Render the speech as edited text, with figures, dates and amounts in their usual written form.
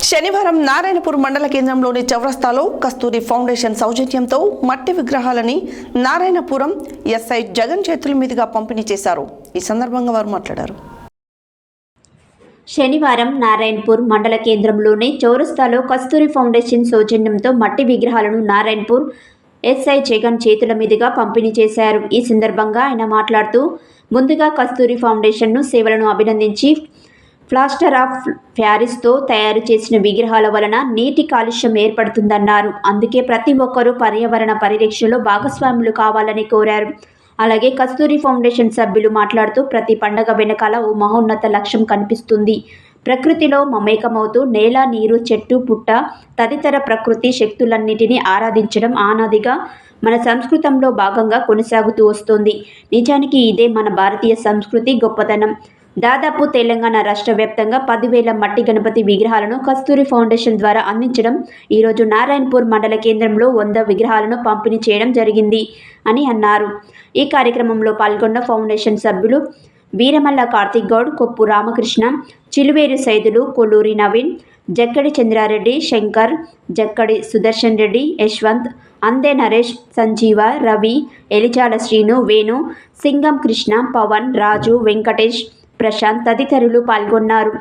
శనివారం నారాయణపూర్ మండల కేంద్రంలోని చౌరస్తాలో కస్తూరి ఫౌండేషన్ సౌజన్యంతో మట్టి విగ్రహాలని నారాయణపురం ఎస్ఐ జగన్ చేతుల మీదుగా పంపిణీ చేశారు. ఈ సందర్భంగా వారు మాట్లాడారు. శనివారం నారాయణపూర్ మండల కేంద్రంలోని చౌరస్తాలో కస్తూరి ఫౌండేషన్ సౌజన్యంతో మట్టి విగ్రహాలను నారాయణపూర్ ఎస్ఐ జగన్ చేతుల మీదుగా పంపిణీ చేశారు. ఈ సందర్భంగా ఆయన మాట్లాడుతూ ముందుగా కస్తూరి ఫౌండేషన్ను సేవలను అభినందించి ప్లాస్టర్ ఆఫ్ ప్యారిస్తో తయారు చేసిన విగ్రహాల వలన నీటి కాలుష్యం ఏర్పడుతుందన్నారు. అందుకే ప్రతి ఒక్కరూ పర్యావరణ పరిరక్షణలో భాగస్వాములు కావాలని కోరారు. అలాగే కస్తూరి ఫౌండేషన్ సభ్యులు మాట్లాడుతూ ప్రతి పండగ వెనకాల ఓ మహోన్నత లక్ష్యం కనిపిస్తుంది. ప్రకృతిలో మమేకమవుతూ నేల, నీరు, చెట్టు, పుట్ట తదితర ప్రకృతి శక్తులన్నిటినీ ఆరాధించడం ఆనాదిగా మన సంస్కృతంలో భాగంగా కొనసాగుతూ వస్తోంది. నిజానికి ఇదే మన భారతీయ సంస్కృతి గొప్పతనం. దాదాపు తెలంగాణ రాష్ట్ర వ్యాప్తంగా 10,000 మట్టి గణపతి విగ్రహాలను కస్తూరి ఫౌండేషన్ ద్వారా అందించడం, ఈరోజు నారాయణపూర్ మండల కేంద్రంలో 100 విగ్రహాలను పంపిణీ చేయడం జరిగింది అని అన్నారు. ఈ కార్యక్రమంలో పాల్గొన్న ఫౌండేషన్ సభ్యులు వీరమల్ల కార్తిక్ గౌడ్, కొప్పు రామకృష్ణ, చిలువేరు సైదులు, కొల్లూరి నవీన్, జక్కడి చంద్రారెడ్డి, శంకర్, జక్కడి సుదర్శన్ రెడ్డి, యశ్వంత్, అందే నరేష్, సంజీవ, రవి, ఎలిచాల శ్రీను, వేణు, సింగం కృష్ణ, పవన్, రాజు, వెంకటేష్, ప్రశాంత్ తదితరులు పాల్గొన్నారు.